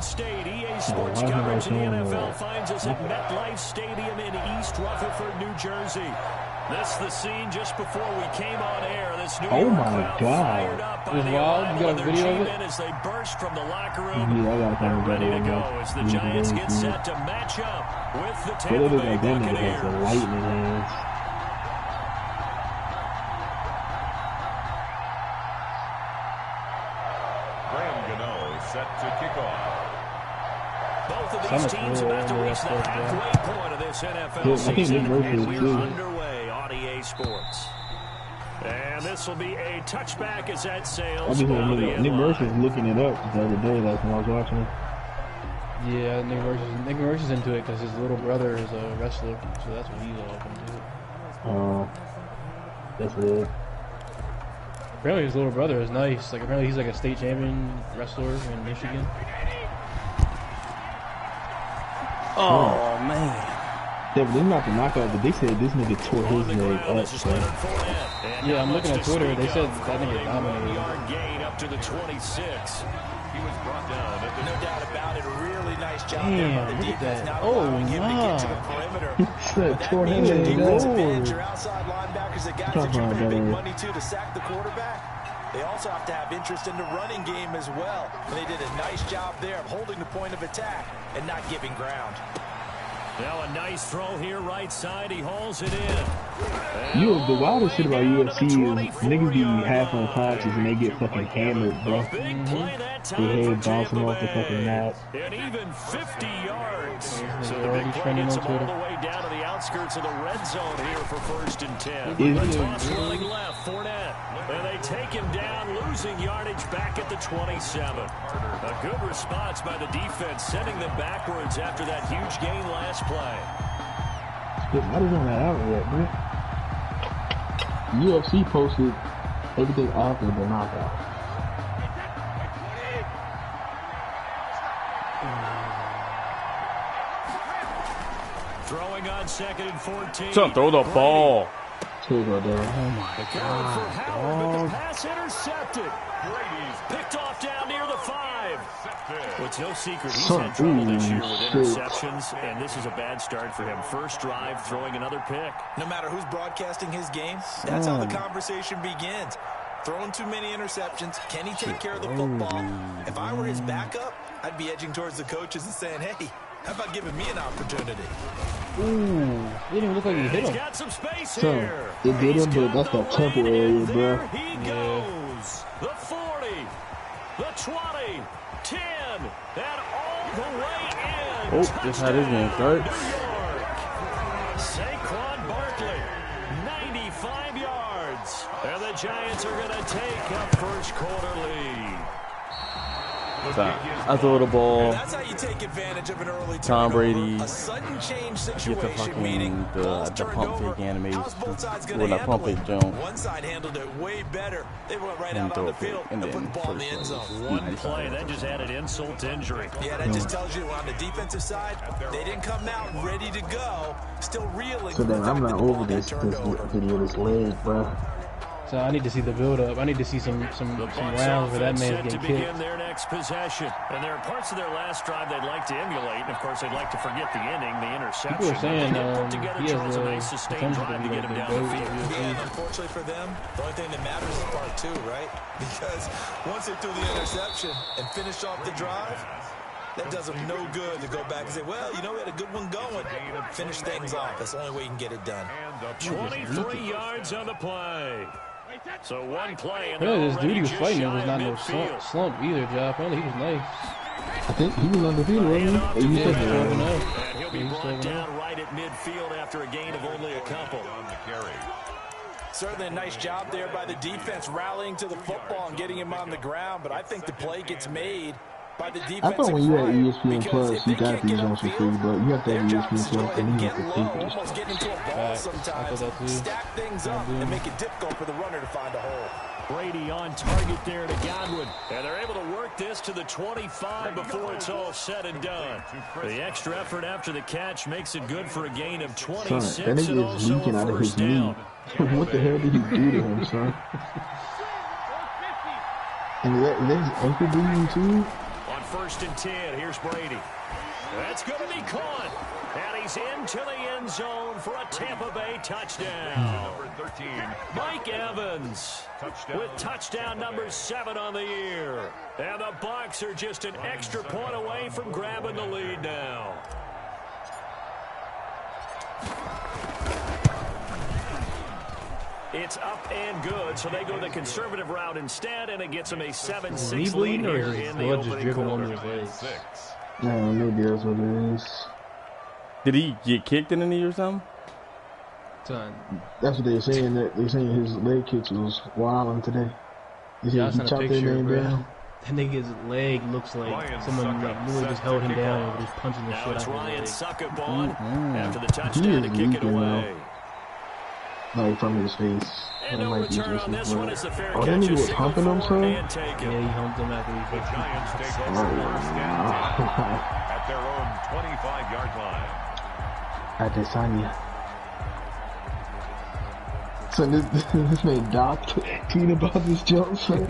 State. EA Sports coverage in the NFL finds us at MetLife Stadium in East Rutherford, New Jersey. This is the scene just before we came on air. This New York crowd fired up by the arrival of their G-men as they burst from the locker room. They're ready to go as the Giants get set to match up with the Tampa Bay Buccaneers. Set to kick off. Both of these teams about to reach the halfway point of this NFL season, and we're underway on EA Sports. And this will be a touchback as that sails. Nick Mercer's looking it up the other day, like when I was watching it. Yeah, Nick Mercer's into it because his little brother is a wrestler, so that's what he's all into. That's it. Apparently his little brother is nice. Like apparently he's like a state champion wrestler in Michigan. Oh man. Yeah, but they're not the knockout, but they said this nigga tore his leg up. So. Yeah, I'm looking at Twitter. They said that nigga dominated. Gain up to the 26. He was brought down. No doubt about it. A really nice job Damn, there by the look at defense. that. Not Oh, allowing him to get to the perimeter. That means your defensive Lord. ends, your outside linebackers, the guys that you pay big money to sack the quarterback. They also have to have interest in the running game as well. And they did a nice job there of holding the point of attack and not giving ground. Now a nice throw here, right side. He hauls it in. The wildest shit about UFC is niggas be half unconscious and they get fucking hammered, bro. Their head bouncing off the fucking mat. And even 50 yards. So They're the already big play trending gets on them all Twitter. the way down to the outskirts of the red zone here for 1st and 10. Is The it? toss running left, Fournette. And they take him down, losing yardage back at the 27. A good response by the defense, sending them backwards after that huge gain last play. Why doesn't that out yet, bro? UFC posted everything after the knockout. Throwing on 2nd and 14. Son, throw the ball. Here you go, Darryl. Oh my Going for God, Howard, but the dog. pass intercepted. Picked off down near the 5. Well, it's no secret he's had trouble this year with interceptions, and this is a bad start for him. First drive, throwing another pick. No matter who's broadcasting his game, that's how the conversation begins. Throwing too many interceptions. Can he take care of the football? If I were his backup, I'd be edging towards the coaches and saying, hey, how about giving me an opportunity? Ooh, it didn't even look like he hit He's him. got some space So, here. it did him, but that's that temple area, bro. There he goes. The 40, the 20, 10, and all the way in. Oh, just had his name start. New York. Saquon Barkley, 95 yards. And the Giants are going to take a first quarter lead. I throw the ball. That's how you take advantage of an early Tom turnover. Brady A sudden change Get the situation, meaning fucking balls the turned pump over. fake animation. How's both sides Well, gonna not handle pump it? fake jump. One side handled it way better. They went right And out throw on a the pick, field and and put then the ball in the first end zone. play. One play, then just added insult to injury. Yeah, that just tells you on the defensive side, they didn't come out ready to go. Still reeling. So from the then fact I'm not the ball over got this turned over. video, this leg, bro. So I need to see the build up. I need to see some rounds where that man's set to getting begin kicked. their next possession. And there are parts of their last drive they'd like to emulate. And of course, they'd like to forget the inning, the interception. People are saying They put together he Charles has a a nice sustained potential drive to to be get like him the down the GOAT field. of Yeah, and unfortunately for them, the only thing that matters is part 2, right? Because once they threw the interception and finished off the drive, that does them no good to go back and say, well, you know, we had a good one going. Finish things off. That's the only way you can get it done. 23 yards on the play. So one play, and Apparently this dude he was just fighting shy was not of no midfield. slump either, Joe. Apparently he was nice. I think he was undefeated, wasn't he? Hand off to You Yeah, said he's that. 12-0. And he'll be He's brought 12-0. down right at midfield after a gain of only a couple. Certainly a nice job there by the defense rallying to the football and getting him on the ground, but I think the play gets made by the defense. I thought when you had ESPN Plus, you got these on some free, but you have to have ESPN Plus and you have to pay for this. Almost get into a ball sometimes, that too. stack things up and make it difficult for the runner to find a hole. Brady on target there to Godwin. And they're able to work this to the 25 before it's all said and done. The extra effort after the catch makes it good for a gain of 26 Son, that and nigga is also leaking a out of his first knee. down. What the hell did he do to him, son? And that, is his ankle bleeding too? On 1st and 10. Here's Brady. That's going to be caught. And he's into the end zone for a Tampa Bay touchdown. Number 13. Mike Evans with touchdown number 7 on the year. And the Bucs are just an extra point away from grabbing the lead now. It's up and good, so they go the conservative route instead, and it gets them a 7-6 lead here in the opening quarter. No, maybe that's what it is. Did he get kicked in the knee or something? Son. That's what they're saying. That they're saying his leg kicks was wilding today. He said he chopped that man down. That nigga's leg looks like someone like literally just held him down and was just punching the shit out of his leg. Now it's Ryan Succop on after the touchdown to kick it away. Like from his face. And no return on this one as the fair that catch nigga is was humping him, son? Yeah, he humped him after he The Giants take over first and 10 at their own 25-yard line. Adesanya. So this made Doc tweet about this jump, son.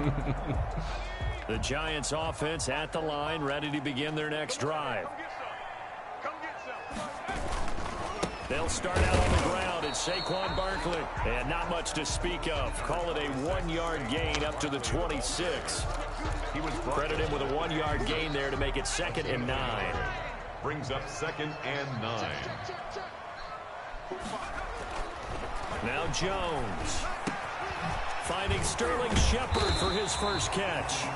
The Giants offense at the line, ready to begin their next drive. They'll start out on the ground. It's Saquon Barkley. And not much to speak of. Call it a 1-yard gain up to the 26. He was credited with a 1-yard gain there to make it 2nd and 9. Brings up 2nd and 9. Now Jones. Finding Sterling Shepard for his first catch.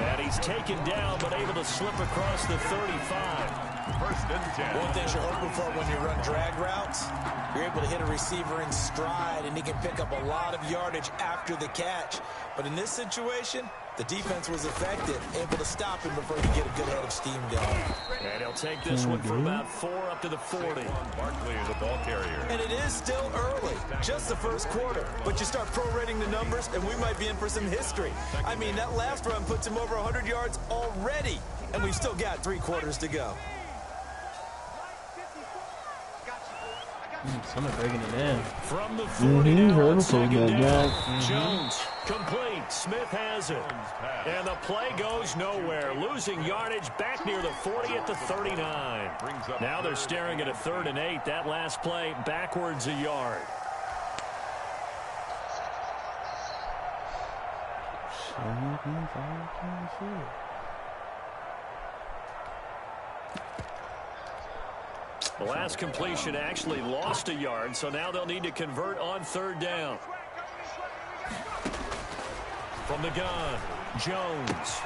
And he's taken down but able to slip across the 35. 1st and 10. One thing you're hoping for when you run drag routes, you're able to hit a receiver in stride, and he can pick up a lot of yardage after the catch. But in this situation, the defense was effective, able to stop him before he could get a good head of steam going. And he'll take this one for about 4 up to the 40. Barkley is a ball carrier. And it is still early, just the first quarter. But you start prorating the numbers, and we might be in for some history. I mean, that last run puts him over 100 yards already, and we've still got 3 quarters to go. Someone breaking it down. From the 40 now on 2nd down. Jones complete. Smith has it. And the play goes nowhere. Losing yardage back near the 40 at the 39. Now they're staring at a 3rd and 8. That last play backwards a yard. The last completion actually lost a yard, so now they'll need to convert on 3rd down. From the gun, Jones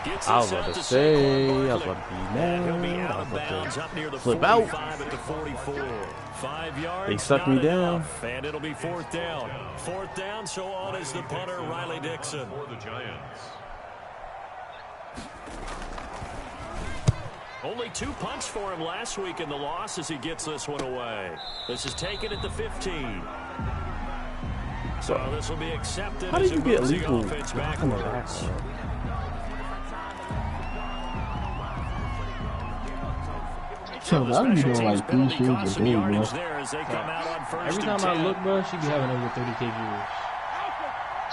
gets this out to Saquon Barkley. And he'll be out of bounds up near the 45 at the 44. 5 yards. They sucked me down. And it'll be 4th down. 4th down, so on is the punter, Riley Dixon. For the Giants. Only 2 punts for him last week in the loss as he gets this one away. This is taken at the 15. So this will be accepted. How did you get legal offense backwards? So I'll be doing like 3 streams a day, bro. Every time I look, bro, she be having over 30K viewers.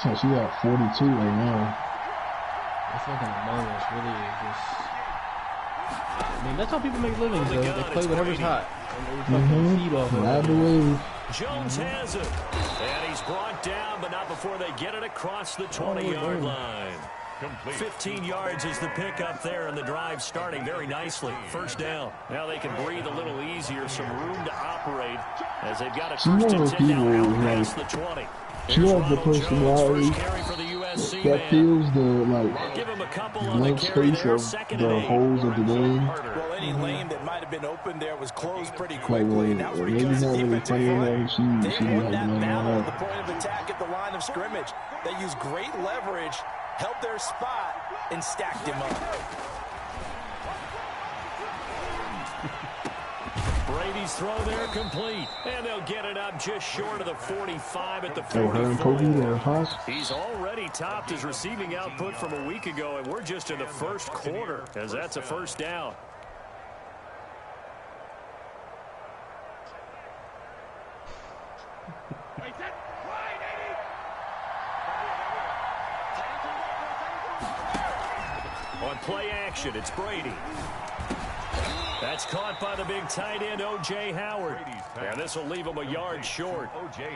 So she got 42 right now. It's fucking Among Us, really is just... I mean, that's how people make livings, though. They play whatever's hot. And they fucking feed off of it. Jones has it. And he's brought down, but not before they get it across the 20-yard line. 15 yards is the pickup there, and the drive starting very nicely. 1st down. Now they can breathe a little easier, some room to operate as they've got a 1st and 10 now out past the 20. She has the personality that feels the blank space of the holes of the game. Well, any lane that might have been open there was closed pretty quickly. Like, That was maybe because not the really defense funny enough. She won like that battle at the that. point of attack at the line of scrimmage. They used great leverage, held their spot, and stacked him up. Brady's throw there complete. And they'll get it up just short of the 45 at the 44. He's already topped his receiving output from a week ago, and we're just in the 1st quarter as that's a 1st down. On play action. It's Brady. That's caught by the big tight end, O.J. Howard. And this will leave him a yard short.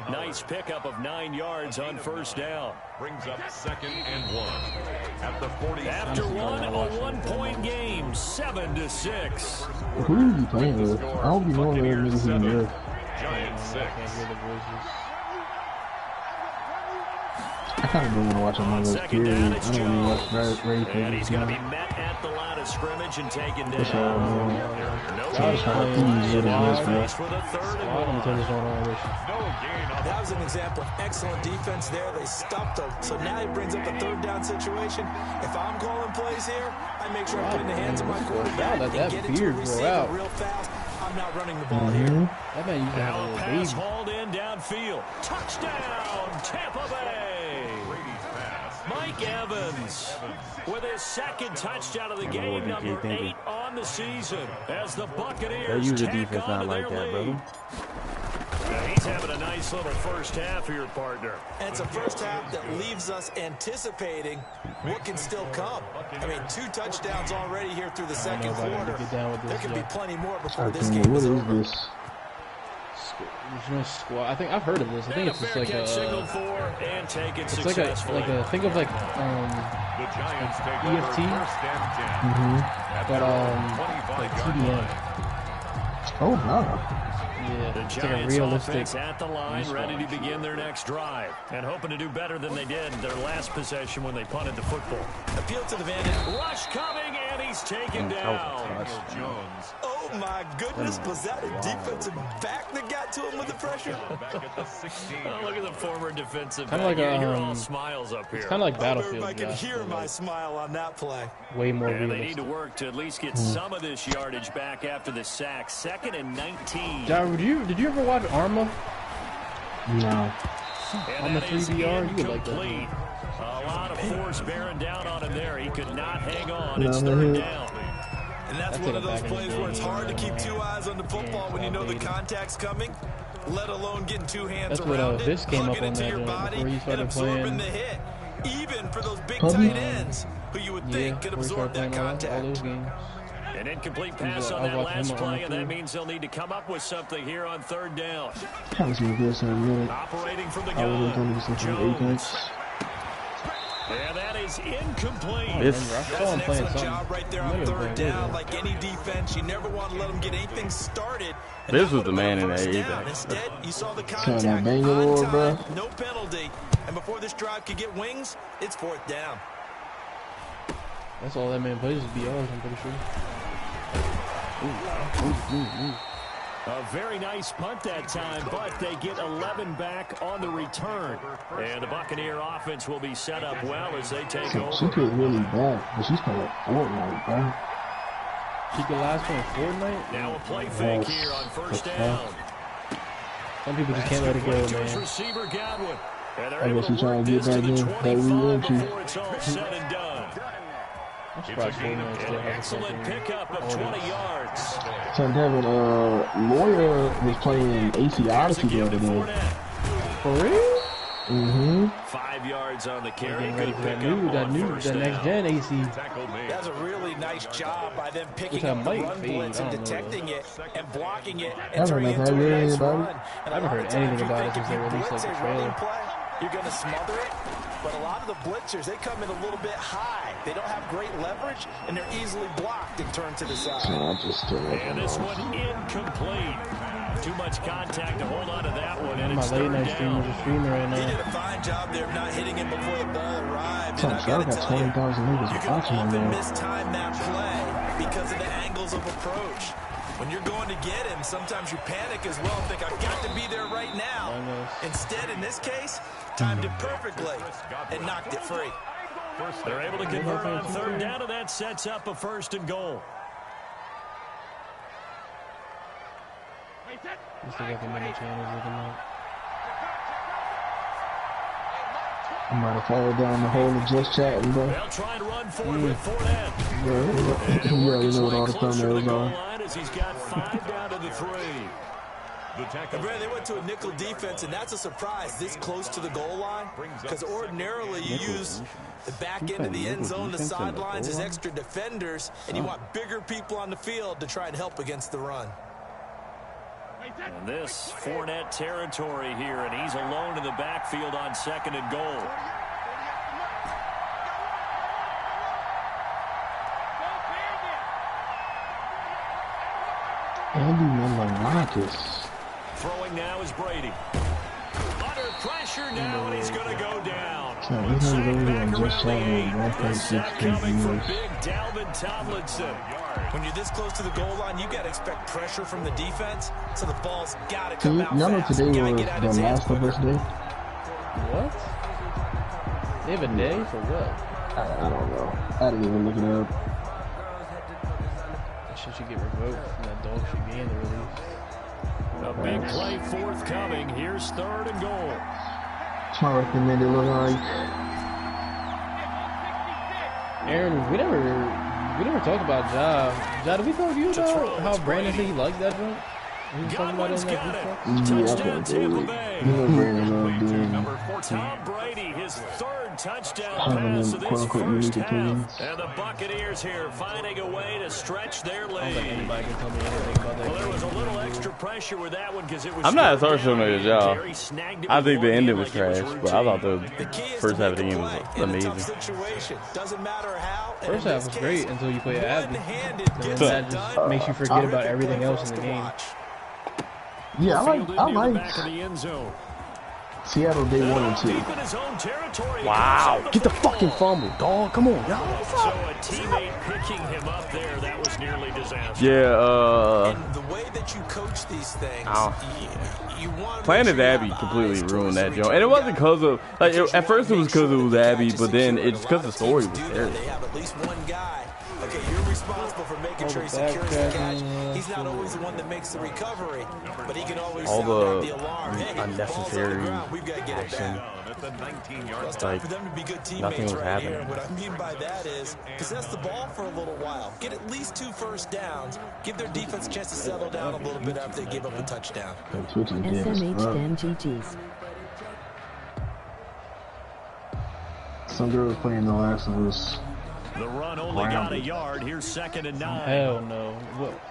Nice pickup of 9 yards on first down. Brings up 2nd and 1 at the 40. After one, a 1-point game, 7-6. Who are you playing with? I don't be knowing where niggas in New York. Giants 6. I kind of don't want to watch Among Us, period. I don't even watch Ready for And he's going to be This. met at the line of scrimmage and taken That's all, down. man. So I was trying to please what it is, bro. Faced with a 3rd and Let me 1. turn this on all this. No gain on That was an example of excellent defense there. They stopped them. So now he brings up a 3rd down situation. If I'm calling plays here, I make sure I put it in the hands of my quarterback Let and that get it to a beard grow receiver out. real fast. I'm not running the ball here. That man used to have a Now little pass baby. hauled in downfield. Touchdown, Tampa Bay. Brady's pass. Mike Evans with his 2nd touchdown of the game, number 8 on the season, as the They Buccaneers use a tack defense on not to like their that, lead. brother. Now he's having a nice little first half here, partner. And it's a first half that leaves us anticipating what can still come. I mean, 2 touchdowns already here through the second nobody quarter. to get down with this There can be yet. plenty more before Okay, this game what is is over. this? Squad. I think I've heard of this. I think And it's a just fair like catch signaled a. for and taken It's successfully. think of like The Giants take EFT? over 1st and 10 at but their own like 25-yard TDM. line. Oh, no. Yeah, The it's like a Giants realistic. offense at the line, ready to begin their next drive, and hoping to do better than they did their last possession when they punted the football. Appeal to the vantage. Rush coming, and he's taken down. Daniel Jones Oh, my goodness. Was that a defensive back that got to him with the pressure? back at the 16. Oh, look at the former defensive Kinda back. like, You're all smiles up here. It's kind of like I Battlefield. everybody can Yeah. hear my smile on that play. Way more And they need realistic. to work to at least get some of this yardage back after the sack. 2nd and 19. John, did you ever watch Arma? No. And On the that is 3DR, you would like that. incomplete. A lot of force bearing down on him there. He could not hang on. It's No, 3rd man. down. And that's That's one it of those back in the plays where it's day, hard to keep 2 eyes on the football when you know the baby. contact's coming, let alone getting 2 hands That's what, around Vince it, came up hugging on into that your joint body, before he and started absorbing playing. the hit. Even for those big Puppy. tight ends who you would Yeah, think could before he absorb started that playing all contact. those games. An incomplete pass I on was that watching last him on play, the and that field. means they'll need to come up with something here on 3rd down. Haven't seen this in a minute. Operating from the I was gun, going to see some Jones. Apex. And that is incomplete. This I That's saw an him playing excellent something. job right there He on might have been 3rd playing down. good. Like any defense, you never want to let them get anything started. And This that was the would've man been in first the down. A-back. Instead, you saw the that contact Bangor on Lord, time, bro. no penalty. And before this drive could get wings, it's 4th down. That's all that man plays is BRs, I'm pretty sure. A very nice punt that time, but they get 11 back on the return. And the Buccaneer offense will be set up well as they take So she over. could really back, but she's playing Fortnite, bro. She could last on Fortnite. Now a play fake here on first down. Some people just can't let it go, To his man. receiver, Godwin. And they're I able guess to he's trying work to get this to back the in that 25 re-entry. before it's all said and done. I'm surprised Fortnite still An has a excellent fucking pickup of 20 yards. Son Devin, Lawyer was playing AC Odyssey the other day. For real? Mm-hmm. 5 yards on the carry. Getting ready Good for that pickup new, on first the next down. gen AC. Tackle made. That's a really nice job by them picking Which I up the might run fade, blitz and I don't know, detecting it and blocking it I and don't turning know it if I into a heard nice anybody. run. And I a haven't lot heard of times anything you about think it if since you they released, blitz like, a the running trailer. play, you're going to smother it. But a lot of the blitzers, they come in a little bit high. They don't have great leverage, and they're easily blocked and turned to the side. So I just still And this one incomplete. Too much contact to hold on to that one, and My it's late 3rd night stream down. is a streamer right He now. did a fine job there of not hitting him before the ball arrived. So And I I gotta got tell you, 20,000 niggas you can watching on often there. mistime that play because of the angles of approach. When you're going to get him, sometimes you panic as well and think, I've got to be there right now. Instead, in this case, timed it perfectly and knocked it free. They're able to convert on 3rd down, and that sets up a 1st and goal. Let's look at the mini channels looking like. I might have followed down the whole of just chatting, bro. They'll try and run for it with Fournette. Yeah, you already know what all the Closer to the thumbnails goal are. line as he's got 5 down to the 3. And Brad, they went to a nickel defense, and that's a surprise this close to the goal line. Because ordinarily you use the back end of the end zone, the sidelines as extra defenders, and you want bigger people on the field to try and help against the run. And this Fournette territory here, and he's alone in the backfield on 2nd and goal. Andy Milonakis. Throwing now is Brady. Under pressure now, and he's going to go down. He's Sack back just around the 8. The sack coming from years. big Dalvin Tomlinson. When you're this close to the goal line, you got to expect pressure from the defense, so the ball's got to come out Y'all know fast. today Gotta was get out the of his hands last of us day? What? They have a day for what? I don't know. I didn't even look it up. That shit should get revoked from that dog shit game they released. A big play forthcoming. Here's 3rd and goal. It's my recommended look like. Aaron, we never talked about Ja. Ja, did we talk to you about how Brandon said he liked that joint? He was talking about it in that group chat? Touchdown, Tampa Bay. You know Brandon love doing Number 4, Tom Brady, his 3rd touchdown having pass them of this quote-unquote first unique half. opinions. And the Buccaneers here finding a way to stretch their I don't think lead. anybody can tell me anything about that Well, there game. was a little extra pressure with that one because it was. I'm not as harsh on Jerry it as y'all. snagged it I with think the one ending hand was like it trash, but I thought the The key is first to half of the make a game was play in a tough amazing. situation. Doesn't matter how. and First in half this was case, great until you play Abby. one-handed And gets then it that done. just makes you forget about Terrific everything play else for in us the to game. watch. Yeah, I Fielded near the like back of the end zone. Seattle day 1 and 2. Deep in his own territory. Wow, get the fucking fumble, dog. Come on, y'all. So a teammate picking him up there, that was nearly disastrous. Yeah, And the way that you coach these things, Ow. you want playing as Abby completely ruined that joint. And it wasn't because of, like, at first it was because it was Abby, but then it's because the story was terrible. They have at least one guy. Okay, you're responsible for making sure he secures the catch. He's not always the one that makes the recovery, but he can always All sound out the the alarm. Hey, ball's on the unnecessary ground. We've got to get it action. back. That's a 19-yard It's time Like, for them to be good nothing teammates was right here. happening. What I mean by that is possess the ball for a little while. Get at least 2 first downs. Give their defense a chance to settle down a little bit after they give up a touchdown. Twitch is dead as fuck. SMH Some girl was playing The Last of Us. The run only got a yard. Here's 2nd and 9. Hell no.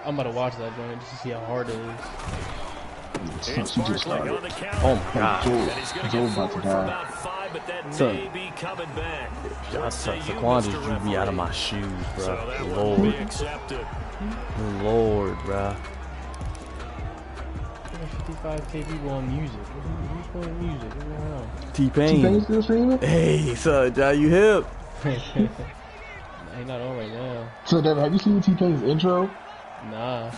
I'm about to watch that joint just to see how hard it is. It's She just Barkley started. on the count. Oh my god. And he's going to Joe get about to forward for die. about 5, but that Son. may be coming back. That's Say you, Saquon just Mr. drew me out of Referee. my shoes, So that bro. one will be Lord, accepted. Lord, bro. 55K people on music. Who's playing music? What's going on? T-Pain T-Pain. still streaming? Hey, son, Ja, you hip? Ain't not on right now. So, Devin, have you seen T-Pain's intro? Nah.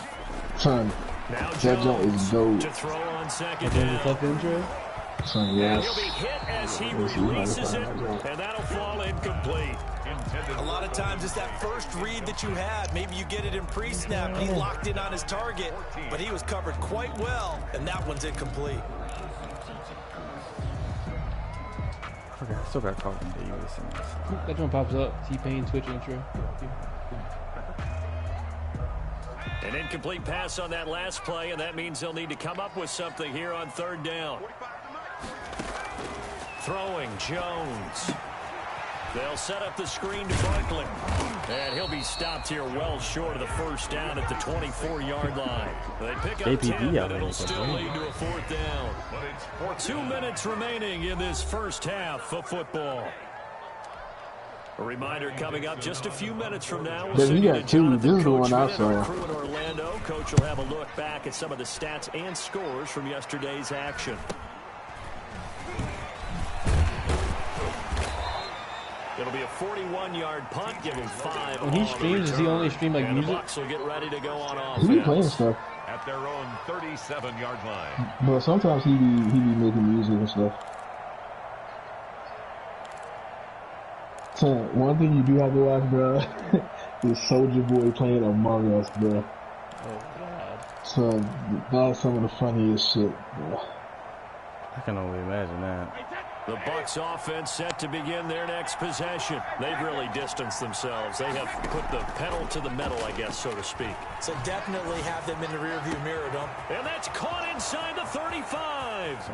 Son, Now that joint is Jones dope. to throw on 2nd Is it a down. tough intro? Son, And yes. he'll be hit as he Let's see how releases to it, find that joint. and that'll fall incomplete. A lot of times it's that first read that you had. Maybe you get it in pre-snap and he locked in on his target, but he was covered quite well, and that one's incomplete. I still got Carlton Davis in this. That one pops up. T-Pain Twitch intro. An incomplete pass on that last play, and that means they'll need to come up with something here on 3rd down. Throwing Jones. They'll set up the screen to Barkley. And he'll be stopped here well short of the first down at the 24-yard line. They pick up APB 10, out but it'll there. still lead to a 4th down. 2 minutes remaining in this first half of football. A reminder coming up just a few minutes from now. We'll Then send you you got to two. Jonathan This is the one I Coachman and our saw. crew in Orlando. Coach will have a look back at some of the stats and scores from yesterday's action. It'll be a 41-yard punt, give him 5. When he on the streams, does he return. only stream like And the music? Bucs will get ready to go on He be playing offense. stuff, at their own 37-yard line. but sometimes he be making music and stuff. So, one thing you do have to watch, bro, is Soulja Boy playing Among Us, bro. Oh, God. So, that's some of the funniest shit, bro. I can only imagine that. The Bucs offense set to begin their next possession. They've really distanced themselves. They have put the pedal to the metal, I guess, so to speak. So definitely have them in the rearview mirror, don't. And that's caught inside the 35.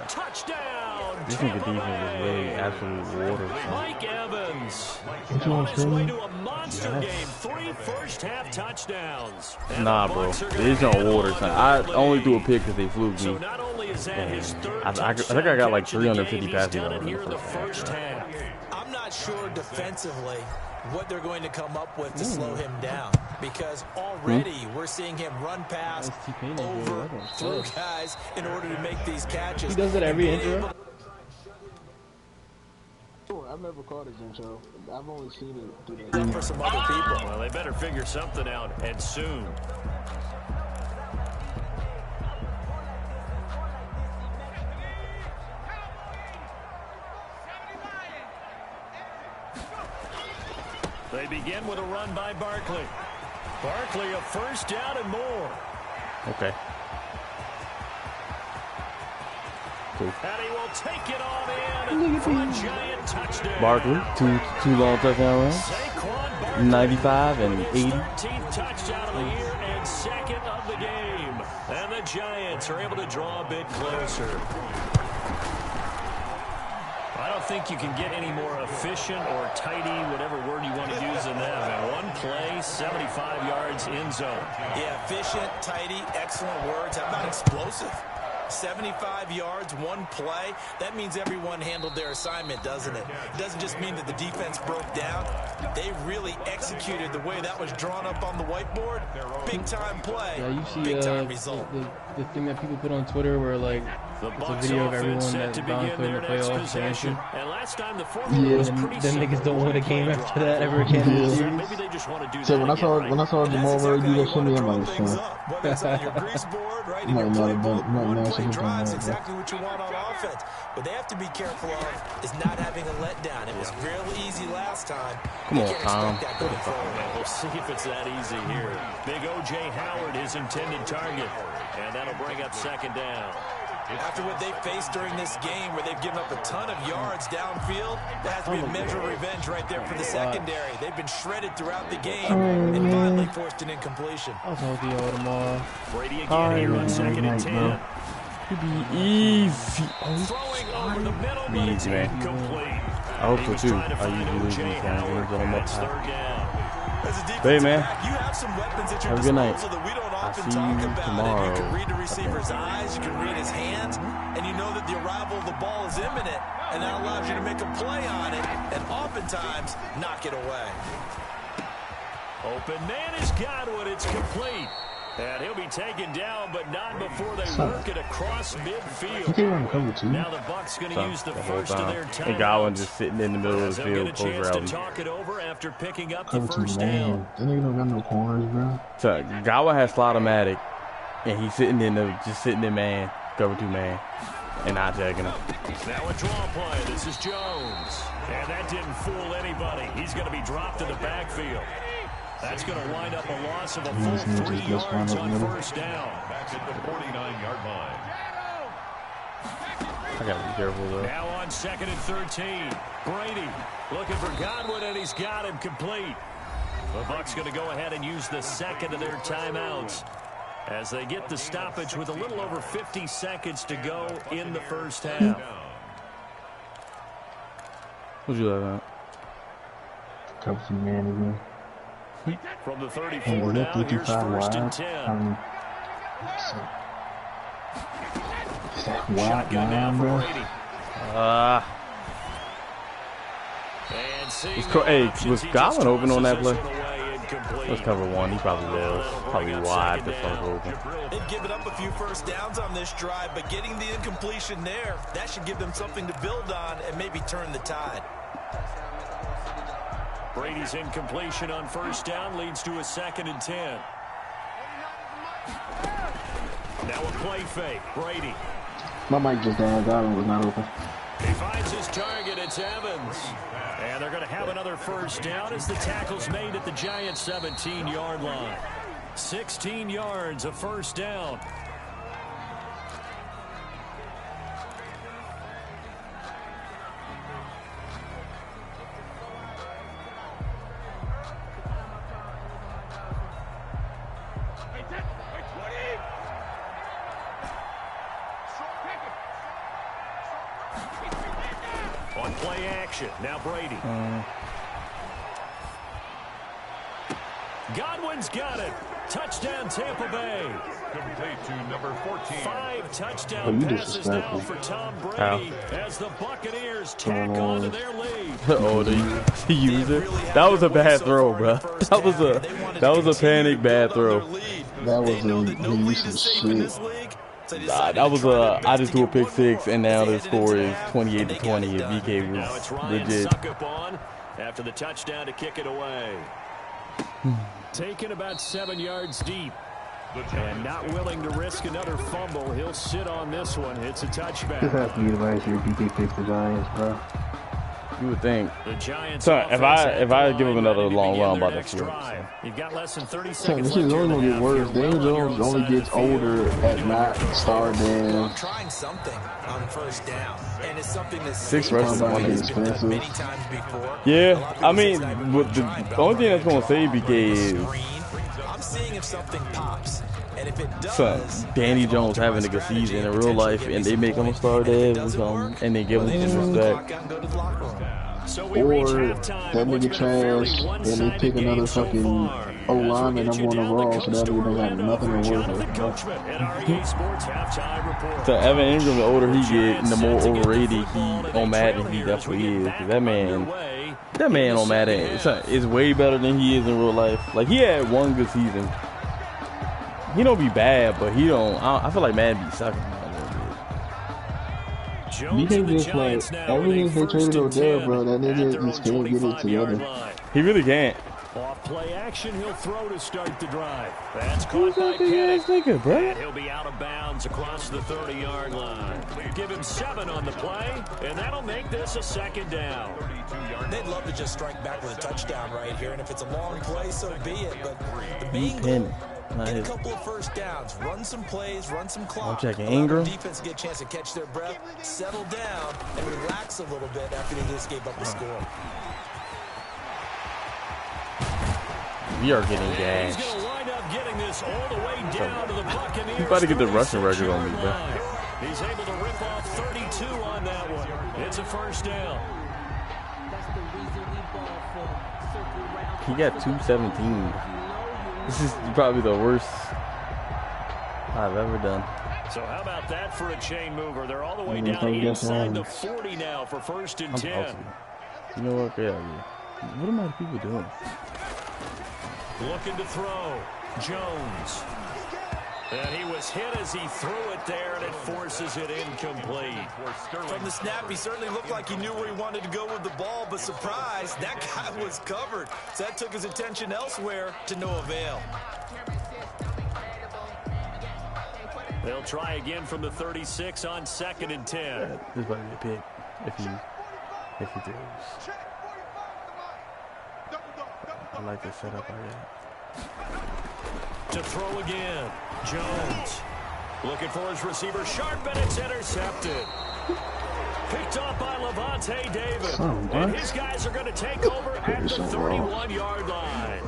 Touchdown. This nigga defense is really absolute water. Mike Evans on his way to a monster game. 3 first-half touchdowns. And nah, bro. These are water. I only threw a pick because they flew me. So not only is that his third I think I got like 350 passing yards here in the first half. I'm not sure defensively what they're going to come up with to slow him down, because already we're seeing him run past, over, through guys in order to make these catches. He does it every intro. I've never caught it, Gencho. I've only seen it through That for some other people. Well, they better figure something out, and soon. They begin with a run by Barkley. Barkley, a first down and more. Okay. Cool. And he will take it on in for a giant touchdown. Barkley, two long touchdown runs. Saquon Barkley, 95 and 80. 13th touchdown of the year and second of the game. And the Giants are able to draw a bit closer. I don't think you can get any more efficient or tidy, whatever word you want to use in that. And one play, 75 yards in zone. Yeah, efficient, tidy, excellent words. How about explosive? 75 yards, one play. That means everyone handled their assignment, doesn't it? It doesn't just mean that the defense broke down. They really executed the way that was drawn up on the whiteboard. Big-time play, Yeah, you see big-time result. the thing that people put on Twitter where, like, it's a video of everyone that Don played in the playoffs dancing. And last time the formula was pretty Them niggas don't win a game simple. after that ever again in the Yeah. series. Maybe they just want to do So that when I saw again, right? Jamal Murray do that shit, I'm like, son. Whether it's on your grease board, right, in No, your no, playbook, no, one no, play no, drives no, no. exactly what you want on offense. What they have to be careful of is not having a letdown. It was real easy last time. Come You on, can't Tom. expect that going forward. We'll see if it's that easy here. Big O.J. Howard, his intended target. And that'll bring up second down. After what they faced during this game, where they've given up a ton of yards downfield, that has to be a measure of revenge right there for the secondary. They've been shredded throughout the game and finally forced an incompletion. I'll talk to y'all tomorrow. Brady again here on second and 10. It'd be easy. Throwing over the middle, but it's Easy, man. incomplete. I hope He so was too. trying to I find usually lose O.J. these games. Howard, I'm and up it's high. third down. As a defensive Hey, man. back, you have some weapons at your Have a good night. disposal that we don't I'll often see talk you about. tomorrow. You can read the receiver's eyes, you can read his hands, and you know that the arrival of the ball is imminent, and that allows you to make a play on it, and oftentimes knock it away. Open man is Godwin. It's complete. And he'll be taken down, but not before they work it across He midfield. can't run cover two. Now the Bucs going to use the The whole first of their time. And Godwin just timeouts. sitting in the middle of As the they'll field, get a post chance to route. talk it over after picking up the Cover two, first down. man. That nigga don't got no corners, bro. So Godwin has Slaughtermatic, and he's sitting in the man, cover two man, and not tagging him. Now a draw play. This is Jones. And that didn't fool anybody. He's going to be dropped in the backfield. That's going to wind up a loss of a full 3 yards on first down. Back at the 49-yard line. I gotta be careful though. Now on second and 13. Brady looking for Godwin, and he's got him complete. The Bucs going to go ahead and use the second of their timeouts as they get the stoppage with a little over 50 seconds to go in the first half. What'd you like Cover two, man, again. From the And 34 they now, left here's 55 first and wide. 10. Is that wide Shotgun now line, for bro? Brady. that? And seeing Was no Co- hey, options, was he Godwin just open on that tosses play? this one away incomplete. Let's cover one. He probably will. Probably wide, but some open. They've given up a few first downs on this drive, but getting the incompletion there, that should give them something to build on and maybe turn the tide. Brady's incompletion on first down leads to a second and 10. Now a play fake. Brady. My mic just died. Godwin was not open. He finds his target. It's Evans. And they're going to have another first down as the tackle's made at the Giants' 17-yard line. 16 yards, a first down. Play action. Now Brady. Godwin's got it. Touchdown, Tampa Bay. Complete to number 14. 5 touchdown passes now for Tom Brady as the Buccaneers tack on to their lead. Oh, the user. That was a bad throw, bro. That was a panic bad throw. That was a useless shit. Nah, that was a. I just threw a pick 6, and now the score is 28-20. If BK was legit. After the touchdown to kick it away. Taken about 7 yards deep. And not willing to risk another fumble. He'll sit on this one. It's a touchback. This has to be the last year BK picks the Giants, bro. You would think. The Giants so if I give him another long run, I'm about to flip. You've got less than 30 So seconds this is only gonna get worse. Daniel Jones only gets older at not start damn. Trying something on first down, and it's something that's 6 rushes on expensive. many times before. Yeah, I mean, the only thing that's gonna save BK is I'm seeing if something pops. And if it does, son, Danny Jones having a good season in real life, and they make him a star there, and they give him some respect. Or that nigga trash, and they pick another fucking O-lineman number 1 overall, so that nigga don't have nothing to work with. So Evan Ingram, the older he get, the more overrated he on Madden he definitely is. That man on Madden is way better than he is in real life. Like, he had one good season. He don't be bad, but he don't. I feel like Madden be sucking him a little bit. BK just like, ever since they traded Odell, bro, that nigga just can't get it together. He really can't. Off play action, he'll throw to start the drive. That's caught by Pettit. Nigga, bro. And he'll be out of bounds across the 30-yard line. Give him 7 on the play, and that'll make this a 2nd down. They'd love to just strike back with a touchdown right here, and if it's a long play, so be it. But the main goal, get a couple of first downs, run some plays, run some clock. I'm checking Ingram. Defense get a chance to catch their breath, settle down, and relax a little bit after they just gave up the score. We are getting gashed. He's going to wind up getting this all the way down to the Buccaneers. He's about to get the rushing record on me, bro. He's able to rip off 32 on that one. It's a first down. He got 217. This is probably the worst I've ever done. So how about that for a chain mover? They're all the way down inside the 40 now for 1st and 10. You know what? Yeah. What am I people doing? Looking to throw. Jones. And he was hit as he threw it there, and it forces it incomplete. From the snap, he certainly looked like he knew where he wanted to go with the ball, but surprise, that guy was covered. So that took his attention elsewhere to no avail. They'll try again from the 36 on 2nd and 10. This might be a pick if he throws. I like the setup I got. To throw again. Jones. Looking for his receiver. Sharp, and it's intercepted. Picked off by Levante David. And his guys are going to take over at the 31-yard line.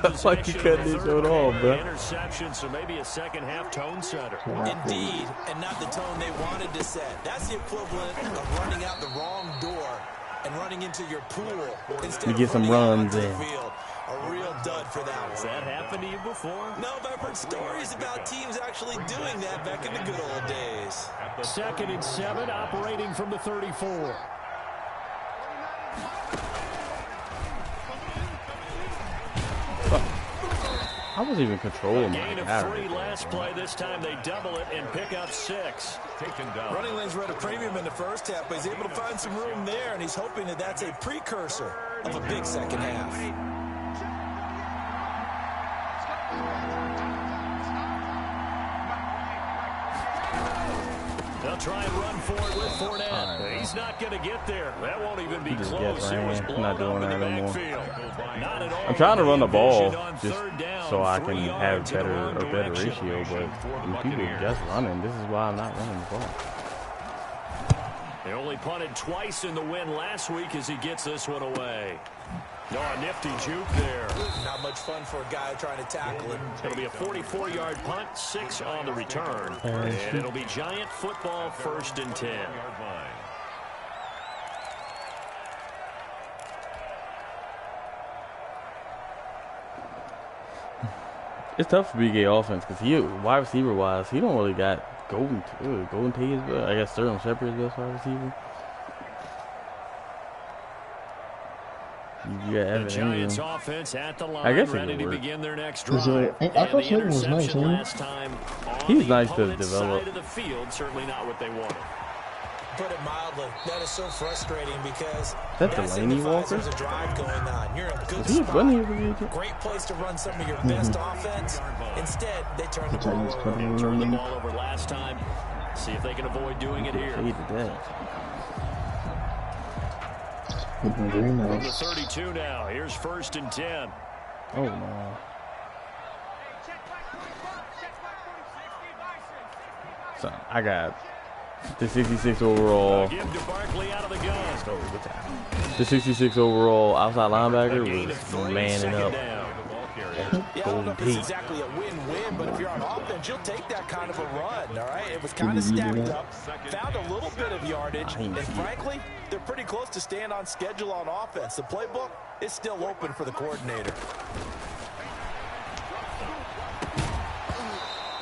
That's like you cut this short off, bro. Interception, so maybe a second-half tone setter. Indeed, and not the tone they wanted to set. That's the equivalent of running out the wrong door and running into your pool instead you get some runs in. A real dud for that one. Has that happened to you before? No, but I've heard stories about teams actually doing that back in the good old days. 2nd and 7, operating from the 34. I wasn't even controlling my gain of 3 last play. This time they double it and pick up 6. Taken down. Running lanes were at a premium in the first half, but he's able to find some room there, and he's hoping that that's a precursor of a big second half. They'll try and run for it with Fournette. He's not going to get there. That won't even be close. It was blown up in the backfield. Not at all. I'm trying to run the ball just so I can have a better ratio, but when people just running, this is why I'm not running the ball. They only punted twice in the win last week as he gets this one away. No, a nifty juke there. Not much fun for a guy trying to tackle it. It'll be a 44-yard punt, 6 on the return. And it'll be Giant football 1st and 10. It's tough for BK offense because he wide receiver wise, he don't really got Golden Tate is best. I guess Sterling Shepard is best wide receiver. You got Evan Giants Ingram. offense at the line, I guess ready to begin their next drive. I thought Slayton was nice, last time He's nice to develop. Side of the field, certainly not what they wanted. Put it mildly, that is so frustrating because That that Delaney signifies Walker? there's a drive going on. You're in a good Is he a spot. bunny over here? Great place to run some of your best offense. Instead, they turn the ball over. They turned the ball over last time. See if they can avoid doing it here. Hated that. Very From the nice. 32 now. Here's 1st and 10. Oh no. So I got the 66 overall. Give to Barkley out of the gun. The 66 overall outside A linebacker gain of was 3, manning second up. down. Yeah, I don't know if it's exactly a win-win, but if you're on offense, you'll take that kind of a run, all right? It was kind of stacked up, found a little bit of yardage, and frankly, they're pretty close to staying on schedule on offense. The playbook is still open for the coordinator.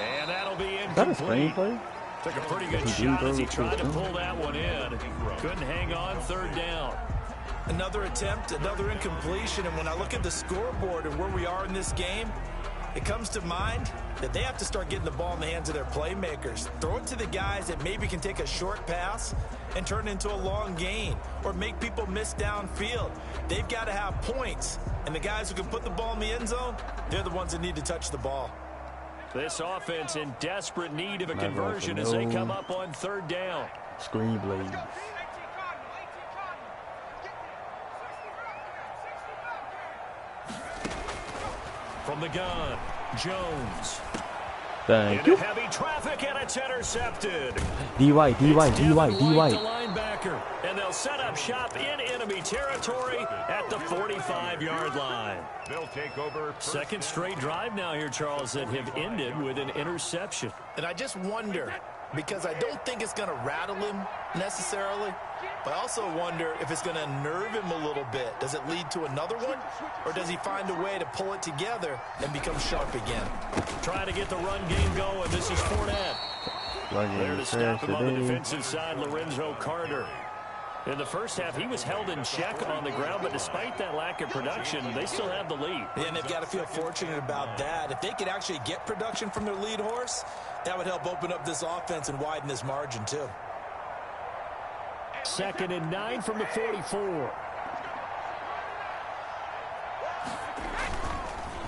And that'll be Is that a incomplete. screenplay? Took a pretty good shot as he tried to pull that one in. Couldn't hang on 3rd down. Another attempt, another incompletion, and when I look at the scoreboard and where we are in this game, it comes to mind that they have to start getting the ball in the hands of their playmakers. Throw it to the guys that maybe can take a short pass and turn it into a long gain or make people miss downfield. They've got to have points, and the guys who can put the ball in the end zone, they're the ones that need to touch the ball. This offense in desperate need of a conversion as they come up on 3rd down. Screen blades. From the gun, Jones. Thank Into you. heavy traffic, and it's intercepted. D White. The linebacker, and they'll set up shop in enemy territory at the 45-yard line. They'll take over. 2nd straight drive now here, Charles, that have ended with an interception. And I just wonder, because I don't think it's going to rattle him necessarily, but I also wonder if it's going to unnerve him a little bit. Does it lead to another one, or does he find a way to pull it together and become sharp again? Trying to get the run game going. This is Fournette. There to stop him on the defensive side, Lorenzo Carter. In the first half, he was held in check on the ground, but despite that lack of production, they still have the lead. And they've got to feel fortunate about that. If they could actually get production from their lead horse, that would help open up this offense and widen this margin too. 2nd and 9 from the 44.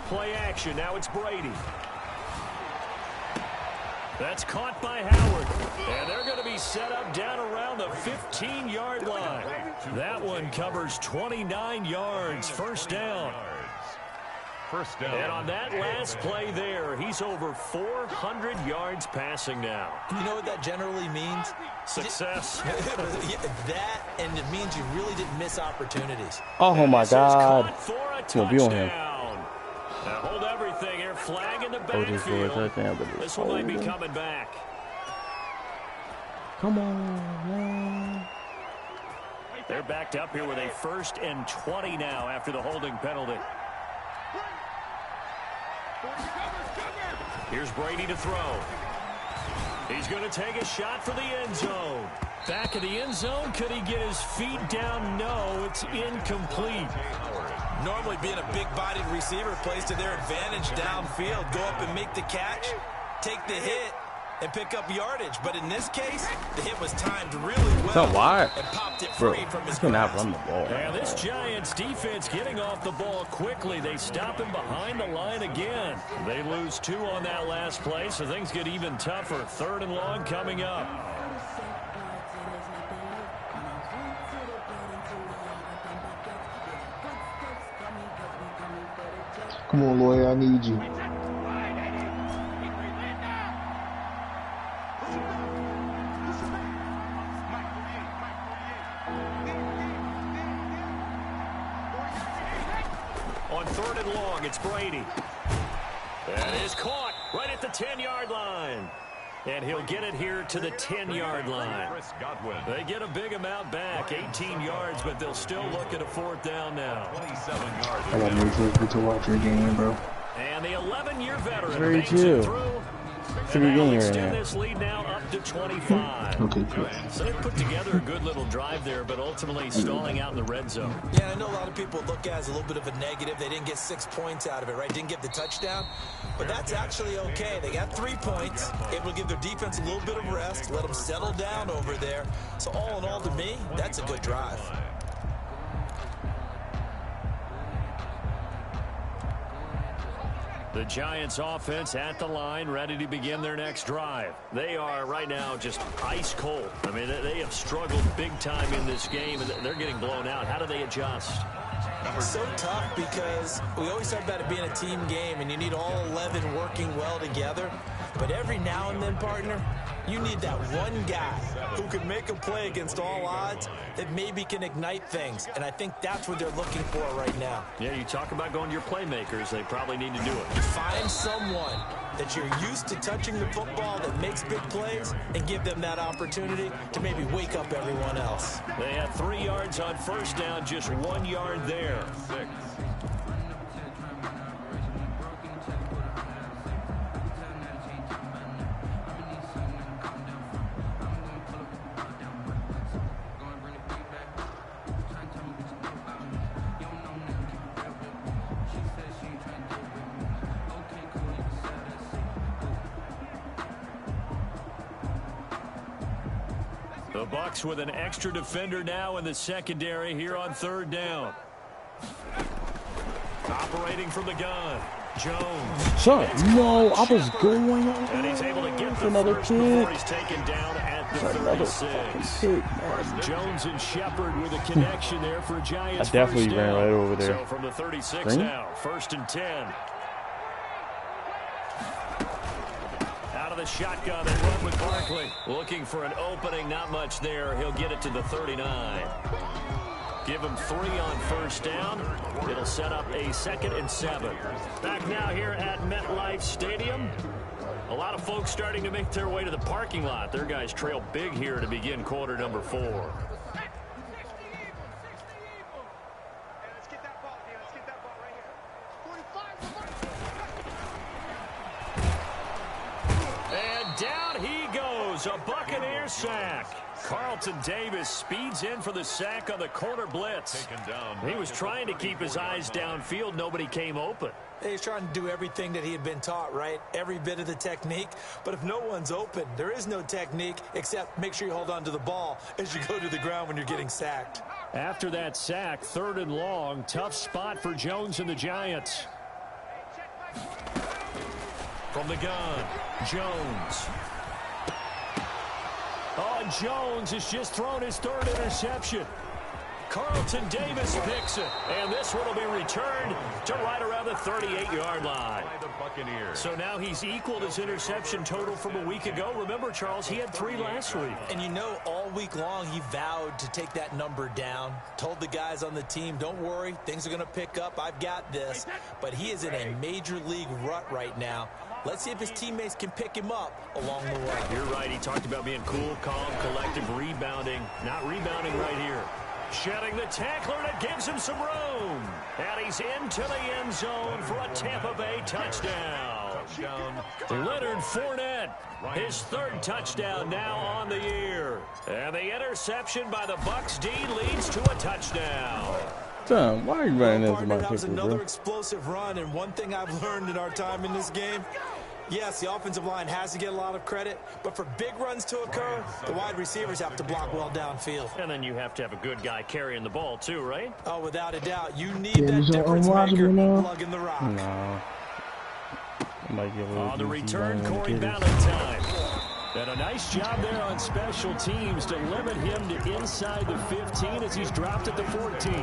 Play action. Now it's Brady. That's caught by Howard. And they're going to be set up down around the 15-yard line. That one covers 29 yards. 1st down. First down. And on that last play there, he's over 400 yards passing now. You know what that generally means? Success. That, and it means you really didn't miss opportunities. Oh my This is God. caught for a Come on, be on him. touchdown. Now hold everything here. Flag in the just for a backfield. touchdown, but This one might be hold him. coming back. Come on, man. They're backed up here with a 1st and 20 now after the holding penalty. Here's Brady to throw. He's going to take a shot for the end zone. Back of the end zone. Could he get his feet down? No, it's incomplete. Normally being a big-bodied receiver plays to their advantage downfield. Go up and make the catch, take the hit, and pick up yardage. But in this case, the hit was timed really well. It's not wide. And popped it Bro, free from his I cannot grasp. run the ball. And this Giants defense getting off the ball quickly. They stop him behind the line again. They lose 2 on that last play, so things get even tougher. 3rd and long coming up. Come on, lawyer, I need you. On 3rd and long, it's Brady. That is caught right at the 10-yard line. And he'll get it here to the 10-yard line. Chris Godwin. They get a big amount back, 18 yards, but they'll still look at a 4th down now. 27 yards. I got no choice but to watch your game, bro. And the 11-year veteran. Very chill. It's a good game right Extend now. this lead now up to 25. Okay, cool. So they put together a good little drive there, but ultimately stalling out in the red zone. Yeah, I know a lot of people look at it as a little bit of a negative. They didn't get 6 points out of it, right? Didn't get the touchdown. But that's actually okay. They got 3 points. Able to give their defense a little bit of rest, let them settle down over there. So all in all, to me, that's a good drive. The Giants offense at the line, ready to begin their next drive. They are right now just ice cold. I mean, they have struggled big time in this game, and they're getting blown out. How do they adjust? It's so tough because we always talk about it being a team game, and you need all 11 working well together. But every now and then, partner, you need that one guy who can make a play against all odds that maybe can ignite things. And I think that's what they're looking for right now. Yeah, you talk about going to your playmakers. They probably need to do it. Find someone that you're used to touching the football that makes big plays and give them that opportunity to maybe wake up everyone else. They had 3 yards on first down, just 1 yard there. 6. The Bucs with an extra defender now in the secondary here on 3rd down. Operating from the gun, Jones. Son, no, I was going on. And he's able to get the another first pick. before he's taken down at the Another 36. pick, man. Jones and Shepard with a connection there for Giants. I definitely first ran down. right over there. So from the 36 Green? now, 1st and 10. Out of the shotgun, they run with Barkley. Looking for an opening, not much there. He'll get it to the 39. Give him 3 on first down. It'll set up a 2nd and 7. Back now here at MetLife Stadium. A lot of folks starting to make their way to the parking lot. Their guys trail big here to begin quarter number 4. And down he goes, a Buccaneer sack. Carlton Davis speeds in for the sack on the corner blitz. Taken down. He was trying to keep his eyes downfield. Nobody came open. He's trying to do everything that he had been taught, right? Every bit of the technique. But if no one's open, there is no technique except make sure you hold on to the ball as you go to the ground when you're getting sacked. After that sack, 3rd and long. Tough spot for Jones and the Giants. From the gun, Jones. Oh, and Jones has just thrown his 3rd interception. Carlton Davis picks it, and this one will be returned to right around the 38-yard line. By the Buccaneers. So now he's equaled his interception total from a week ago. Remember, Charles, he had 3 last week. And you know, all week long, he vowed to take that number down. Told the guys on the team, don't worry, things are going to pick up. I've got this. But he is in a major league rut right now. Let's see if his teammates can pick him up along the way. You're right. He talked about being cool, calm, collective, rebounding. Not rebounding right here. Shedding the tackler that gives him some room. And he's into the end zone for a Tampa Bay touchdown. Leonard Fournette, his 3rd touchdown now on the year. And the interception by the Bucs D leads to a touchdown. Son, why are you running into my That was kicker, another bro? explosive run, and one thing I've learned in our time in this game, yes, the offensive line has to get a lot of credit, but for big runs to occur, the wide receivers have to block well downfield. And then you have to have a good guy carrying the ball too, right? Oh, without a doubt. You need Yeah, that he's difference unwatchable maker now. plugging the rock. Nah. I might give a On the DC return, line Corey kickers. Valentine. And a nice job there on special teams to limit him to inside the 15 as he's dropped at the 14.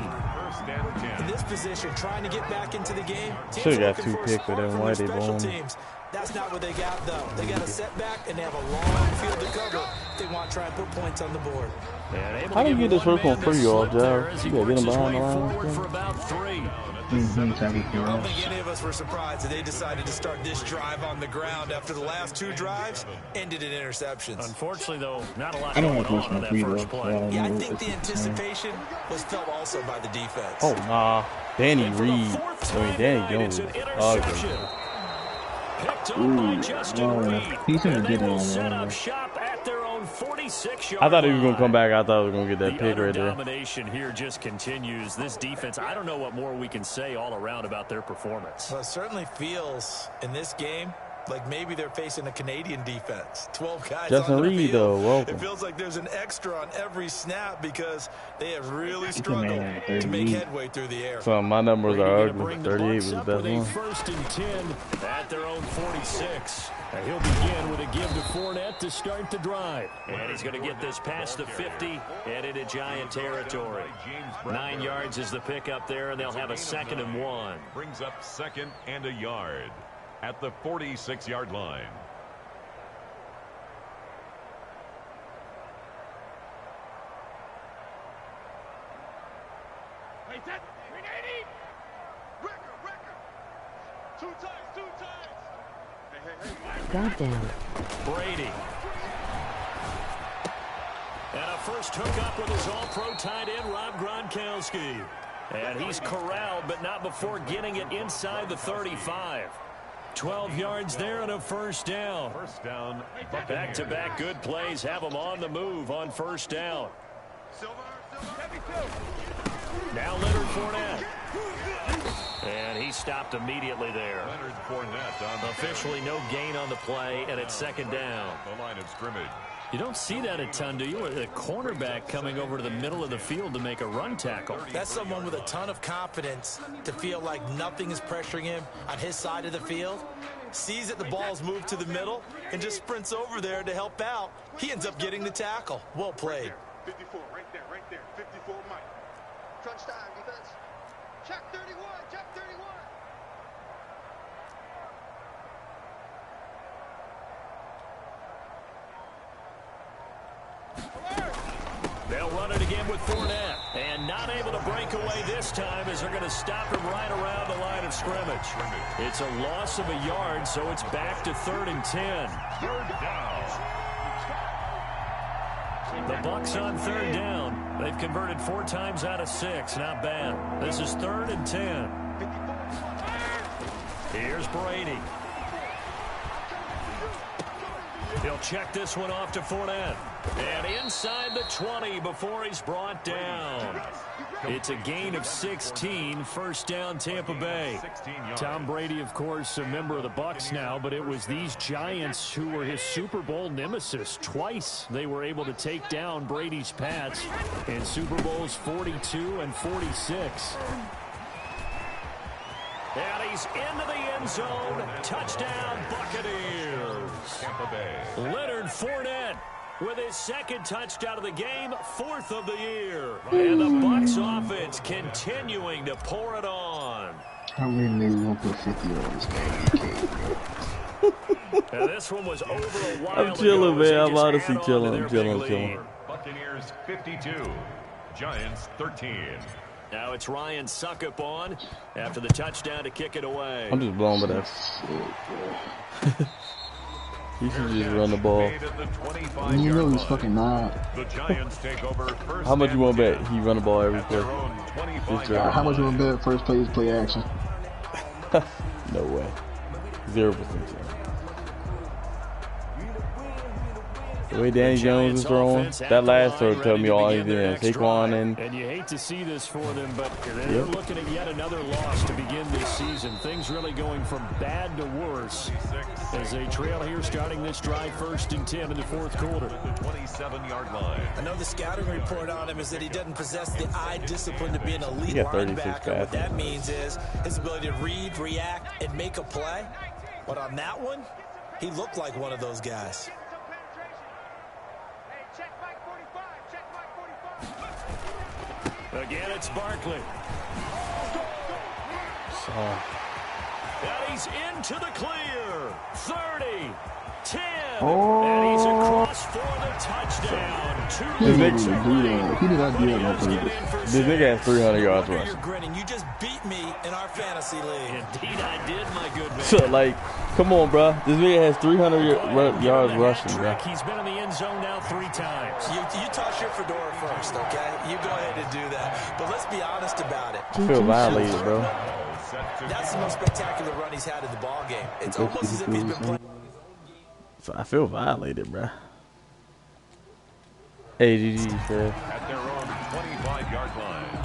In this position, trying to get back into the game, teams Should've are got looking 2 for a picks, but spark then from why their they special blown? teams. That's not what they got, though. They got a setback, and they have a long field to cover if they want to try and put points on the board. How do you get this work on free, y'all, Joe? You gotta get him behind the line. For about 3. I don't think any of us were surprised that they decided to start this drive on the ground after the last 2 drives ended in interceptions. Unfortunately, though, not a lot I don't going like on listening that to you, first though. play. Yeah, I think the anticipation was felt also by the defense. Oh, nah. Danny Reed. I mean, Danny Jones. It's an Ugly. interception. picked up by Justin Reed. He's going to get will on set that. up shop at their own 46-yard I thought he was going line. to come back. I thought he was going to get that pick right there. Domination here just continues. This defense, I don't know what more we can say all around about their performance. Well, it certainly feels in this game like maybe they're facing a Canadian defense. 12 guys Justin on the Reed, field. though, welcome. It feels like there's an extra on every snap because they have really struggled to make headway through the air. So my numbers are ugly. 38 was the best one. First and 10 at their own 46. He'll begin with a give to Fournette to start the drive. And he's going to get this past the 50 and into Giant territory. 9 yards is the pickup there, and they'll have a 2nd and 1. Brings up 2nd and a yard at the 46-yard line. Hey, that 380. Record. 2 times. Hey. Goddamn. Brady. And a first hookup with his all-pro tight end, Rob Gronkowski. And he's corralled, but not before getting it inside the 35. 12 yards there and a first down. First down. Back-to-back good plays have them on the move on first down. Now Leonard Fournette. And he stopped immediately there. Leonard Fournette on the Officially no gain on the play, and it's 2nd down. the line of scrimmage. You don't see that a ton, do you? A cornerback coming over to the middle of the field to make a run tackle. That's someone with a ton of confidence to feel like nothing is pressuring him on his side of the field. Sees that the ball's moved to the middle and just sprints over there to help out. He ends up getting the tackle. Well played. 54, right there. 54, Mike. Crunch time, defense. Check 31. They'll run it again with Fournette. And not able to break away this time as they're going to stop him right around the line of scrimmage. It's a loss of a yard, so it's back to 3rd and 10. 3rd down. The Bucs on 3rd down. They've converted 4 times out of 6. Not bad. This is 3rd and 10. Here's Brady. He'll check this one off to Fournette. And inside the 20 before he's brought down. It's a gain of 16. First down, Tampa Bay. Tom Brady, of course, a member of the Bucs now, but it was these Giants who were his Super Bowl nemesis. Twice they were able to take down Brady's Pats in Super Bowls 42 and 46. And he's into the end zone. Touchdown, Buccaneers. Tampa Bay. Leonard Fournette with his 2nd touchdown of the game, 4th of the year. And the Bucs offense continuing to pour it on. I really niggas won't put 50 on this game. And this one was over a while I'm chilling, ago, man. as I'm they honestly just add on chilling. to I'm their chilling. big lead. Buccaneers 52. Giants 13. Now it's Ryan Suckup on after the touchdown to kick it away. I'm just blown by that. He should just run the ball. You know he's fucking not. The Giants take over first. How much you want to bet he run the ball every play? How much you want to bet first play is play action? No way. 0% chance. The way Danny Jones is throwing, that last throw tell me all he did. Saquon and you hate to see this for them, but they're looking at yet another loss to begin this season. Things really going from bad to worse as they trail here starting this drive 1st and 10 in the 4th quarter. 27-yard line. I know the scouting report on him is that he doesn't possess the eye discipline to be an elite linebacker. What that means is his ability to read, react, and make a play. But on that one, he looked like one of those guys. Again, it's Barkley. And he's into the clear. 30, 10. And he's across for the touchdown. He did not do that on purpose. This nigga has 300 yards rushing. You're grinning. You just beat me in our fantasy league. Indeed, I did, my good man. So, like, come on, bro. This nigga has 300 yards rushing, bro. He's been in the end zone now 3 times. You toss your fedora first, okay? You go ahead and do that. But let's be honest about it. I feel violated, bro. That's the most spectacular run he's had in the ball game. It's almost as if he's been playing. So I feel violated, bruh. Hey, GG, Fred. At their own 25-yard line.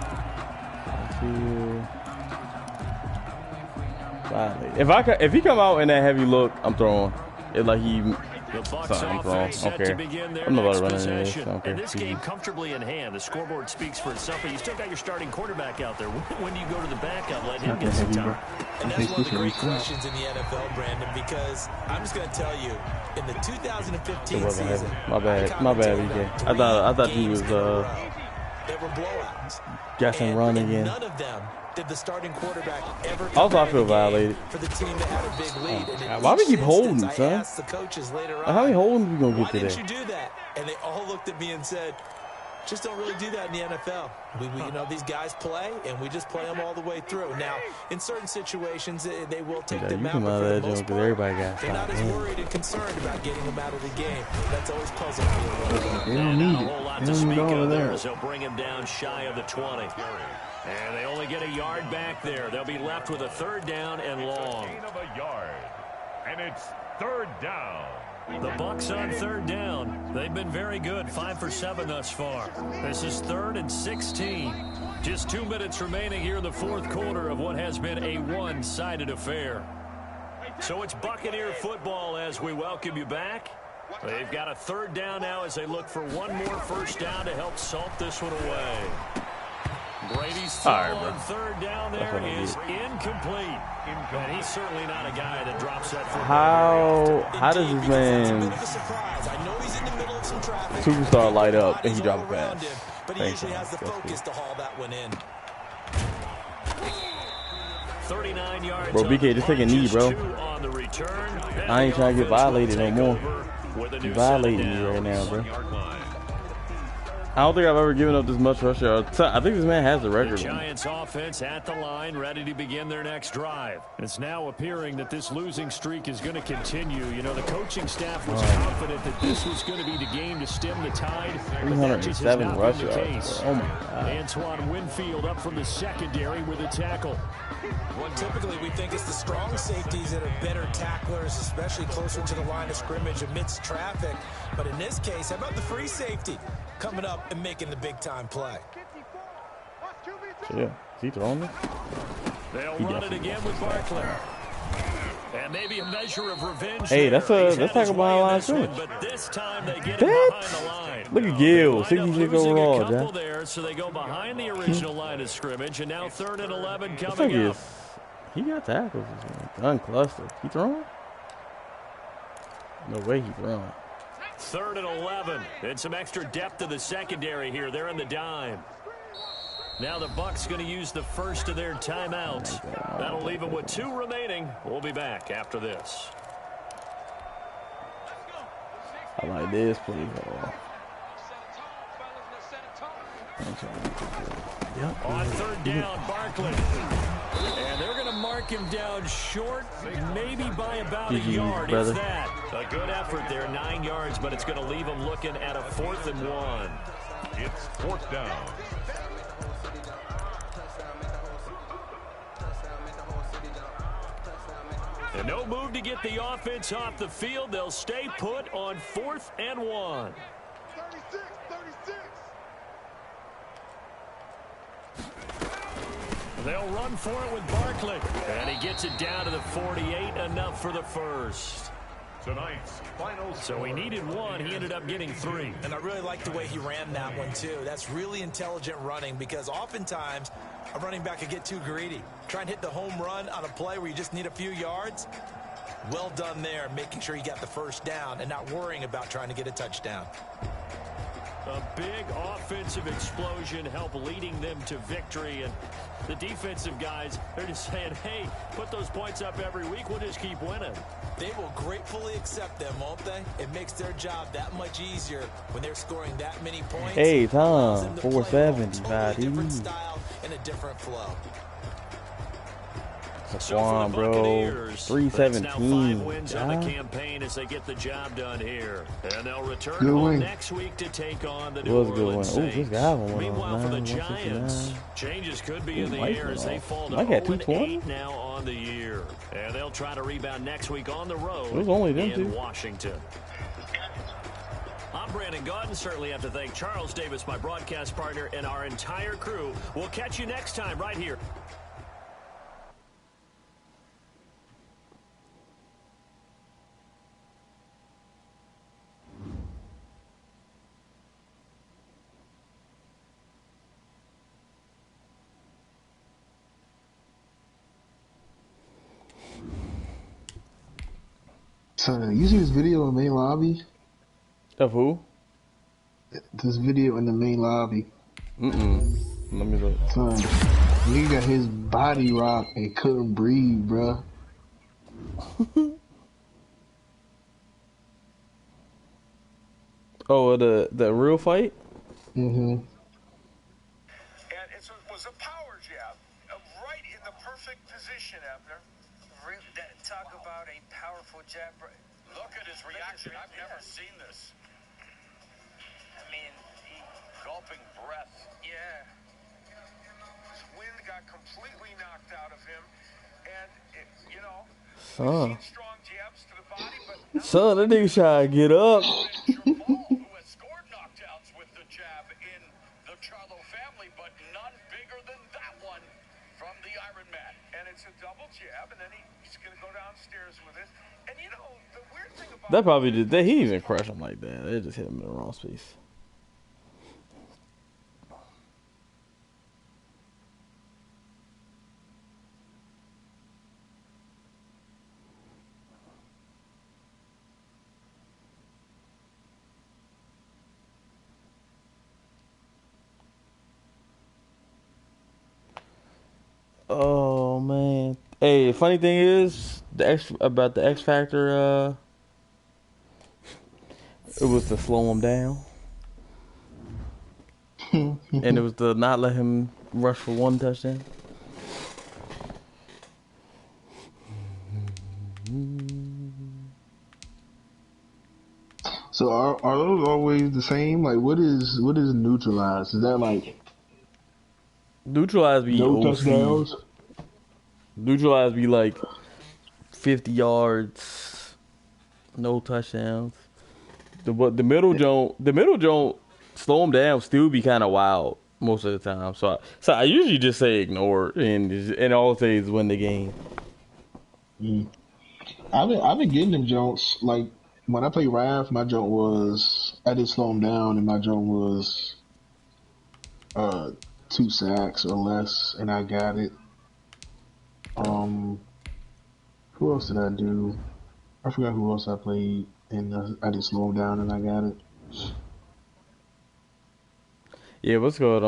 If he come out in that heavy look, I'm throwing. It's like he. The Bucs I'm throwing. offense set to begin their next possession. And this game comfortably in hand. The scoreboard speaks for itself, but you still got your starting quarterback out there. When do you go to the backup? Let him get some time. And that's one of the great questions in the NFL, Brandon, because I'm just going to tell you, in the 2015 season, my bad, BK. I thought he was there were blowouts. guessing run again. None of them did the starting quarterback ever also, I feel violated. For the team that had a big lead. Why we keep holding, son? I asked the coaches later on, how many holdings we gonna get today? Why didn't you do that? And they all looked at me and said, just don't really do that in the NFL. We you know, these guys play, and we just play them all the way through. Now, in certain situations, they will take them out, but for the most part, everybody got they're not as worried and concerned about getting them out of the game. That's always puzzling me. They don't need it. They don't need all of that. They'll bring him down shy of the 20. And they only get a yard back there. They'll be left with a third down and long. Gain of a yard. And it's third down. The Bucs on third down. They've been very good, 5 for 7 thus far. This is 3rd and 16. Just 2 minutes remaining here in the fourth quarter of what has been a one-sided affair. So it's Buccaneer football as we welcome you back. They've got a third down now as they look for one more first down to help salt this one away. Brady's throw on third down there is incomplete. And he's certainly not a guy that drops that football. How does this man superstar light up and he drop a pass? But he usually has the focus to haul that one in. 39 yards. Bro, BK, just take a knee, bro. I ain't trying to get violated no more. You're violating me right now, bro. I don't think I've ever given up this much rush yard. I think this man has the record. The Giants offense at the line, ready to begin their next drive. It's now appearing that this losing streak is going to continue. You know, the coaching staff was confident that this was going to be the game to stem the tide. 307 rush yards. Oh, my God. Antoine Winfield up from the secondary with a tackle. Well, typically we think it's the strong safeties that are better tacklers, especially closer to the line of scrimmage amidst traffic. But in this case, how about the free safety coming up and making the big-time play? Yeah, is he throwing it? They'll run it again with Barkley. And maybe a measure of revenge. Hey, that's tackle behind line scrimmage. But this time they get it behind the line. Look at Gill, 66 overall, Jack. There, so they go behind the original line of scrimmage, and now 3rd and 11 coming up. He got tackles. Unclustered. He throwing? No way he throwing. 3rd and 11. And some extra depth to the secondary here. They're in the dime. Now the Bucs going to use the first of their timeouts. That'll leave them with 2 remaining. We'll be back after this. I like this play. On 3rd down, Barkley. And they're going to mark him down short, maybe by about a yard, if that. A good effort there, 9 yards, but it's going to leave him looking at a 4th and 1. It's 4th down. And no move to get the offense off the field. They'll stay put on 4th and 1. 36. They'll run for it with Barkley. And he gets it down to the 48, enough for the first. Tonight's final. So he needed 1. He ended up getting 3. And I really like the way he ran that one, too. That's really intelligent running because oftentimes a running back could get too greedy. Try and hit the home run on a play where you just need a few yards. Well done there, making sure you got the first down and not worrying about trying to get a touchdown. A big offensive explosion helped leading them to victory. And the defensive guys, they're just saying, hey, put those points up every week. We'll just keep winning. They will gratefully accept them, won't they? It makes their job that much easier when they're scoring that many points. Hey, Tom, 470. Totally different style and a different flow. Saquon, bro. 317. Wins on the campaign as they get the job done here. And they'll return Good win. next week to take on the It New was a good Orleans one. Ooh, Saints. this guy won. Meanwhile, for the 169. Giants, changes could be in the Mike air went as they off. fall to Mike had 0-8 now on the year. And they'll try to rebound next week on the road It was only them in two. Washington. I'm Brandon Gaudin. Certainly have to thank Charles Davis, my broadcast partner, and our entire crew. We'll catch you next time right here. Son, you see this video in the main lobby? Of who? This video in the main lobby. Let me look. Son, nigga got his body rocked and couldn't breathe, bruh. Oh, the real fight? Mm-hmm. And it was a power jab, right in the perfect position, Abner. Talk about a powerful jab. Look at his reaction. I've never seen this. I mean, Gulping breath. yeah. His wind got completely knocked out of him. And, Son. we've seen strong jabs to the body, but Son, that nigga trying to get up. Jamal, who has scored knockdowns with the jab in the Charlo family, but none bigger than that one from the Iron Man. And it's a double jab, and then he's going to go downstairs with it. And the weird thing about That probably did. He didn't even crush him like that. They just hit him in the wrong space. Oh man. Hey, funny thing is, about the X Factor, it was to slow him down. And it was to not let him rush for one touchdown. So are those always the same? Like, what is neutralized? Is that like Neutralize be no OC. touchdowns? Neutralize be like 50 yards, no touchdowns. The middle don't slow him down. Still be kind of wild most of the time. So I usually just say ignore and all I say is win the game. I've been getting them jumps. Like when I play Raph, my jump was I did slow him down, and my jump was 2 sacks or less, and I got it. Who else did I do? I forgot who else I played, and I did slow him down, and I got it. Yeah, what's good?